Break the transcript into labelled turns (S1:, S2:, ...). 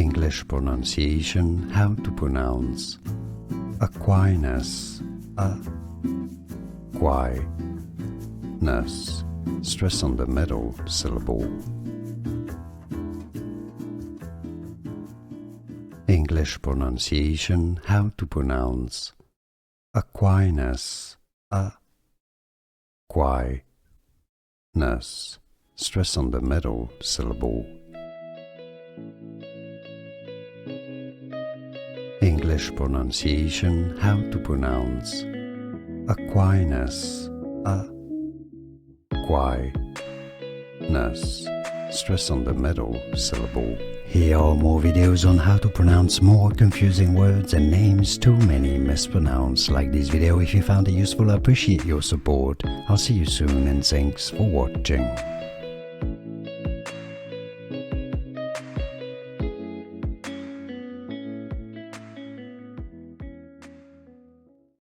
S1: English pronunciation, how to pronounce Aquinas, Aquinas, stress on the middle syllable. English pronunciation, how to pronounce Aquinas, Aquinas, stress on the middle syllable. English pronunciation, how to pronounce Aquinas, Aquinas, stress on the middle syllable. Here are more videos on how to pronounce more confusing words and names too many mispronounced. Like this video if you found it useful. I appreciate your support. I'll see you soon and thanks for watching.